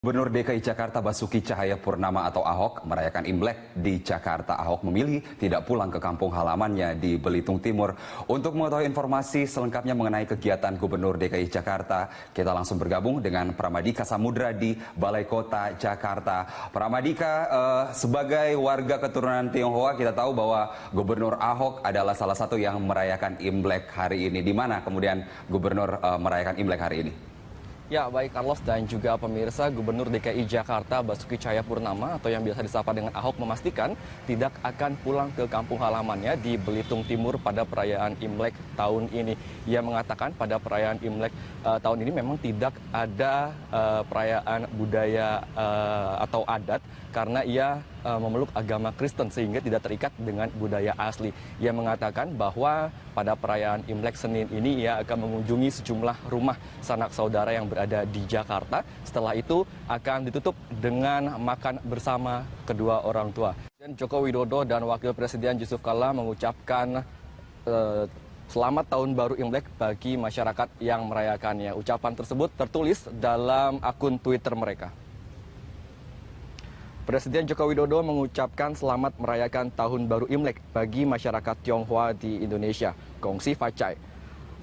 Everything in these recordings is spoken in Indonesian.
Gubernur DKI Jakarta Basuki Cahayapurnama atau Ahok merayakan Imlek di Jakarta. Ahok memilih tidak pulang ke kampung halamannya di Belitung Timur. Untuk mengetahui informasi selengkapnya mengenai kegiatan Gubernur DKI Jakarta, kita langsung bergabung dengan Pramadika Samudra di Balai Kota Jakarta. Pramadika, sebagai warga keturunan Tionghoa, kita tahu bahwa Gubernur Ahok adalah salah satu yang merayakan Imlek hari ini. Di mana kemudian Gubernur merayakan Imlek hari ini? Ya, baik Carlos dan juga pemirsa, Gubernur DKI Jakarta Basuki Cahayapurnama atau yang biasa disapa dengan Ahok memastikan tidak akan pulang ke kampung halamannya di Belitung Timur pada perayaan Imlek tahun ini. Ia mengatakan pada perayaan Imlek tahun ini memang tidak ada perayaan budaya atau adat karena ia memeluk agama Kristen sehingga tidak terikat dengan budaya asli. Ia mengatakan bahwa pada perayaan Imlek Senin ini ia akan mengunjungi sejumlah rumah sanak saudara yang berada di Jakarta. Setelah itu akan ditutup dengan makan bersama kedua orang tua. Presiden Joko Widodo dan Wakil Presiden Yusuf Kala mengucapkan selamat tahun baru Imlek bagi masyarakat yang merayakannya. Ucapan tersebut tertulis dalam akun Twitter mereka. Presiden Joko Widodo mengucapkan selamat merayakan Tahun Baru Imlek bagi masyarakat Tionghoa di Indonesia, Gongsi Facai.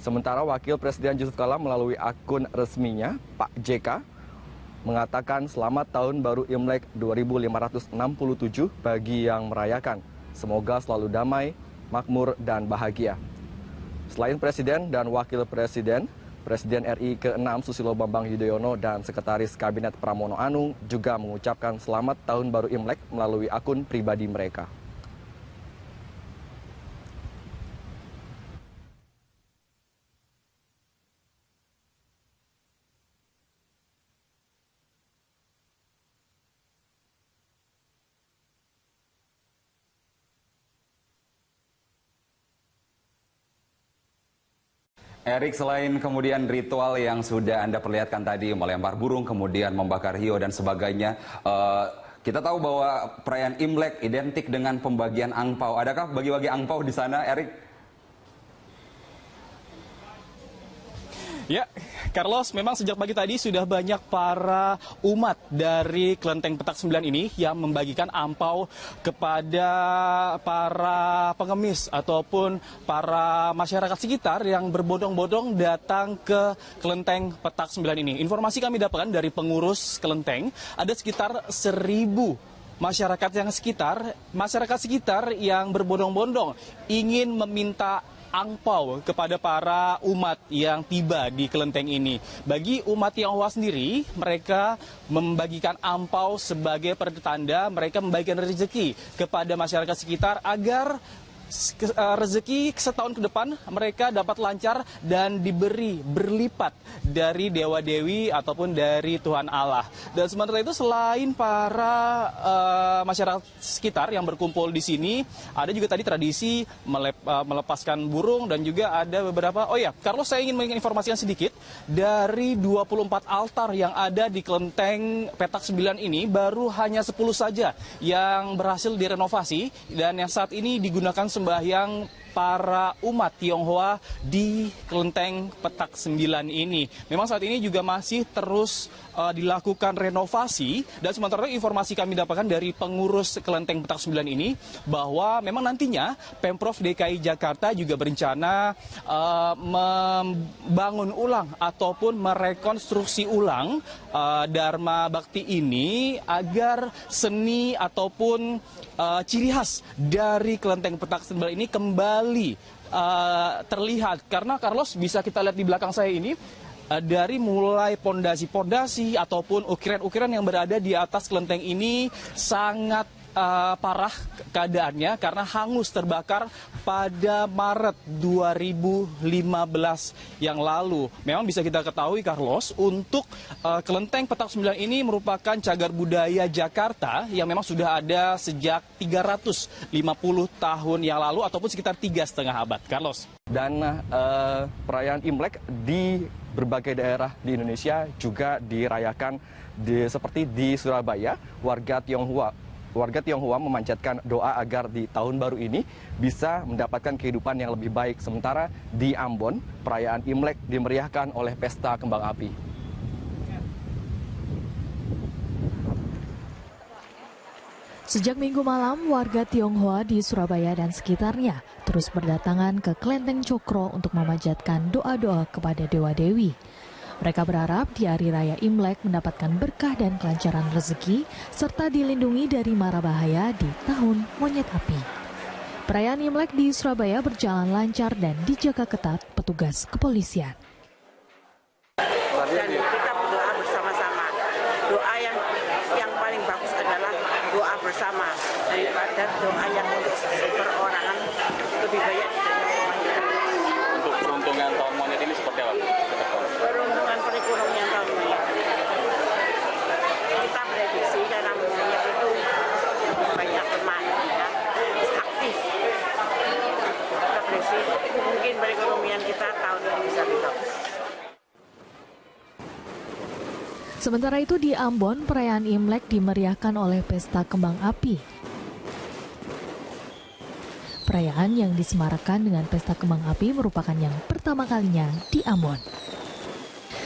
Sementara Wakil Presiden Yusuf Kala melalui akun resminya, Pak JK, mengatakan selamat Tahun Baru Imlek 2567 bagi yang merayakan. Semoga selalu damai, makmur, dan bahagia. Selain Presiden dan Wakil Presiden, Presiden RI ke-6 Susilo Bambang Yudhoyono dan Sekretaris Kabinet Pramono Anung juga mengucapkan selamat Tahun Baru Imlek melalui akun pribadi mereka. Erik, selain kemudian ritual yang sudah Anda perlihatkan tadi, melempar burung, kemudian membakar hiyo dan sebagainya, kita tahu bahwa perayaan Imlek identik dengan pembagian angpau. Adakah bagi-bagi angpau di sana, Erik? Ya, Carlos, memang sejak pagi tadi sudah banyak para umat dari Kelenteng Petak 9 ini yang membagikan angpau kepada para pengemis ataupun para masyarakat sekitar yang berbondong-bondong datang ke Kelenteng Petak 9 ini. Informasi kami dapatkan dari pengurus Kelenteng, ada sekitar 1.000 masyarakat sekitar yang berbondong-bondong ingin meminta angpau kepada para umat yang tiba di kelenteng ini. Bagi umat Tionghoa sendiri, mereka membagikan angpau sebagai pertanda mereka membagikan rezeki kepada masyarakat sekitar agar rezeki setahun ke depan mereka dapat lancar dan diberi berlipat dari dewa-dewi ataupun dari Tuhan Allah. Dan sementara itu selain para masyarakat sekitar yang berkumpul di sini, ada juga tadi tradisi melepaskan burung dan juga ada beberapa, Carlos, saya ingin menginformasikan sedikit, dari 24 altar yang ada di Kelenteng Petak 9 ini baru hanya 10 saja yang berhasil direnovasi dan yang saat ini digunakan sembahyang para umat Tionghoa di Kelenteng Petak 9 ini. Memang saat ini juga masih terus dilakukan renovasi dan sementara itu informasi kami dapatkan dari pengurus Kelenteng Petak 9 ini bahwa memang nantinya Pemprov DKI Jakarta juga berencana membangun ulang ataupun merekonstruksi ulang Dharma Bakti ini agar seni ataupun ciri khas dari Kelenteng Petak 9 ini kembali terlihat. Karena Carlos, bisa kita lihat di belakang saya ini, dari mulai pondasi-pondasi ataupun ukiran-ukiran yang berada di atas kelenteng ini sangat parah keadaannya karena hangus terbakar pada Maret 2015 yang lalu. Memang bisa kita ketahui, Carlos, untuk Kelenteng Petak 9 ini merupakan cagar budaya Jakarta yang memang sudah ada sejak 350 tahun yang lalu ataupun sekitar 3,5 abad. Carlos. Dan perayaan Imlek di berbagai daerah di Indonesia juga dirayakan seperti di Surabaya. Warga Tionghoa memanjatkan doa agar di tahun baru ini bisa mendapatkan kehidupan yang lebih baik. Sementara di Ambon, perayaan Imlek dimeriahkan oleh pesta kembang api. Sejak Minggu malam, warga Tionghoa di Surabaya dan sekitarnya terus berdatangan ke Klenteng Cokro untuk memanjatkan doa-doa kepada Dewa-Dewi. Mereka berharap di Hari Raya Imlek mendapatkan berkah dan kelancaran rezeki, serta dilindungi dari mara bahaya di tahun monyet api. Perayaan Imlek di Surabaya berjalan lancar dan dijaga ketat petugas kepolisian. Dan kita berdoa bersama-sama. Doa yang paling bagus adalah doa bersama daripada doa yang untuk perorangan lebih banyak. Untuk peruntungan tahun monyet ini seperti apa? Peruntungan perekonomian tahun ini kita prediksi karena monyet itu banyak teman, ya, aktif. Kita prediksi mungkin perekonomian kita tahun ini bisa lebih bagus. Sementara itu di Ambon, perayaan Imlek dimeriahkan oleh pesta kembang api. Perayaan yang disemarakan dengan pesta kembang api merupakan yang pertama kalinya di Ambon.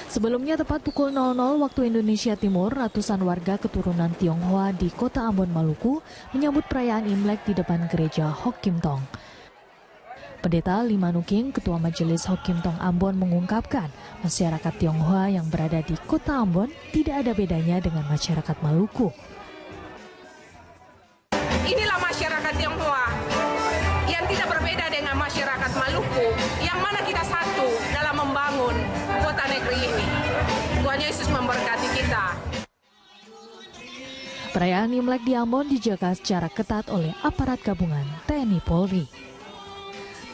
Sebelumnya tepat pukul 00 waktu Indonesia Timur, ratusan warga keturunan Tionghoa di kota Ambon, Maluku menyambut perayaan Imlek di depan gereja Hok Kim Tong. Pendeta Lima Nuking, Ketua Majelis Hok Kim Tong Ambon mengungkapkan, masyarakat Tionghoa yang berada di kota Ambon tidak ada bedanya dengan masyarakat Maluku. Inilah masyarakat Tionghoa yang tidak berbeda dengan masyarakat Maluku, yang mana kita satu dalam membangun kota negeri ini. Tuhan Yesus memberkati kita. Perayaan Imlek di Ambon dijaga secara ketat oleh aparat gabungan TNI Polri.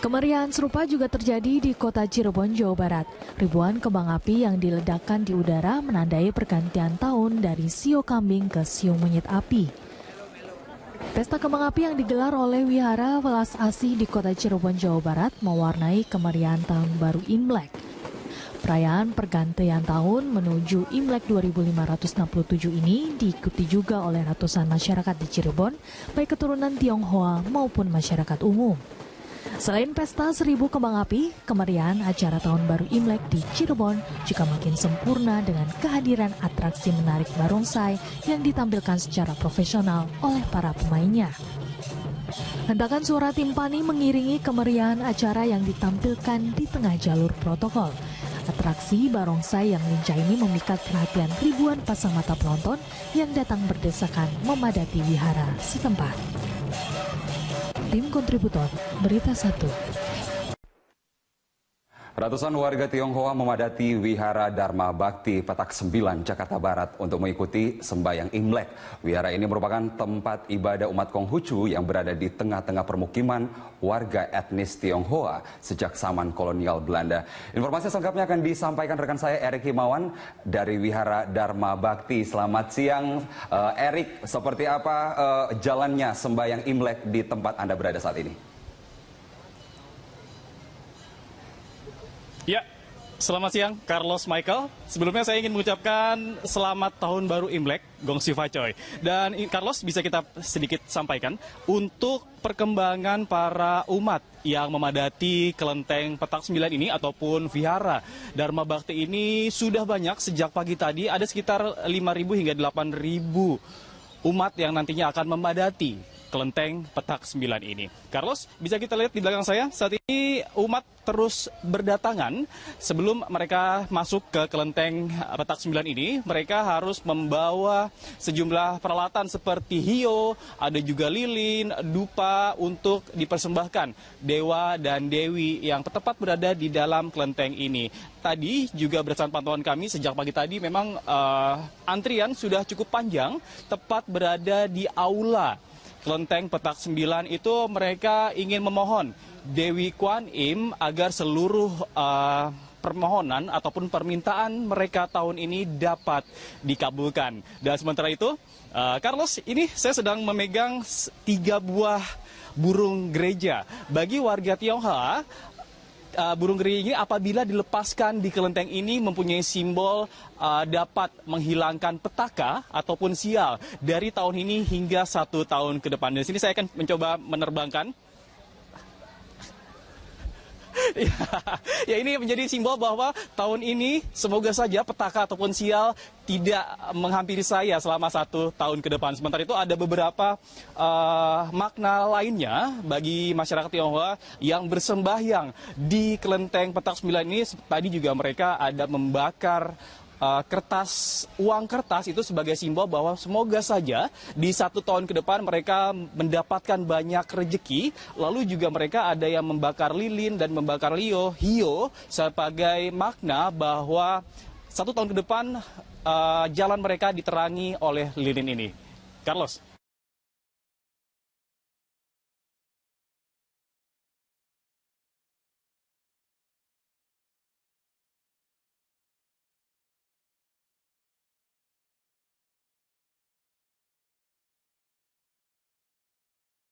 Kemeriahan serupa juga terjadi di kota Cirebon, Jawa Barat. Ribuan kembang api yang diledakkan di udara menandai pergantian tahun dari sio kambing ke sio monyet api. Pesta kembang api yang digelar oleh Wihara Welas Asih di kota Cirebon, Jawa Barat mewarnai kemeriahan tahun baru Imlek. Perayaan pergantian tahun menuju Imlek 2567 ini diikuti juga oleh ratusan masyarakat di Cirebon, baik keturunan Tionghoa maupun masyarakat umum. Selain pesta 1000 kembang api, kemeriahan acara Tahun Baru Imlek di Cirebon juga makin sempurna dengan kehadiran atraksi menarik barongsai yang ditampilkan secara profesional oleh para pemainnya. Hentakan suara timpani mengiringi kemeriahan acara yang ditampilkan di tengah jalur protokol. Atraksi barongsai yang lincah ini memikat perhatian ribuan pasang mata penonton yang datang berdesakan memadati wihara setempat. Tim kontributor Berita 1. Ratusan warga Tionghoa memadati Wihara Dharma Bakti Petak 9, Jakarta Barat untuk mengikuti sembahyang Imlek. Wihara ini merupakan tempat ibadah umat Konghucu yang berada di tengah-tengah permukiman warga etnis Tionghoa sejak zaman kolonial Belanda. Informasi selengkapnya akan disampaikan rekan saya Erik Himawan dari Wihara Dharma Bakti. Selamat siang Erik, seperti apa jalannya sembahyang Imlek di tempat Anda berada saat ini? Ya, selamat siang Carlos Michael. Sebelumnya saya ingin mengucapkan selamat tahun baru Imlek, Gong Siva Choi. Dan Carlos, bisa kita sedikit sampaikan untuk perkembangan para umat yang memadati kelenteng Petak 9 ini ataupun Vihara Dharma Bakti ini sudah banyak sejak pagi tadi. Ada sekitar 5.000 hingga 8.000 umat yang nantinya akan memadati kelenteng Petak 9 ini. Carlos, bisa kita lihat di belakang saya, saat ini umat terus berdatangan. Sebelum mereka masuk ke kelenteng Petak 9 ini, mereka harus membawa sejumlah peralatan seperti hiyo, ada juga lilin, dupa untuk dipersembahkan dewa dan dewi yang tepat berada di dalam kelenteng ini. Tadi juga berdasarkan pantauan kami sejak pagi tadi memang antrian sudah cukup panjang, tepat berada di aula kelenteng Petak 9 itu. Mereka ingin memohon Dewi Kuan Im agar seluruh permohonan ataupun permintaan mereka tahun ini dapat dikabulkan. Dan sementara itu, Carlos, ini saya sedang memegang 3 buah burung gereja. Bagi warga Tionghoa, burung gereja ini apabila dilepaskan di kelenteng ini mempunyai simbol dapat menghilangkan petaka ataupun sial dari tahun ini hingga 1 tahun ke depan. Dan di sini saya akan mencoba menerbangkan. Ya, ini menjadi simbol bahwa tahun ini semoga saja petaka ataupun sial tidak menghampiri saya selama 1 tahun ke depan. Sementara itu ada beberapa makna lainnya bagi masyarakat Tionghoa yang bersembahyang di kelenteng petak 9 ini. Tadi juga mereka ada membakar uang kertas itu sebagai simbol bahwa semoga saja di 1 tahun ke depan mereka mendapatkan banyak rejeki. Lalu juga mereka ada yang membakar lilin dan membakar hio sebagai makna bahwa 1 tahun ke depan jalan mereka diterangi oleh lilin ini. Carlos.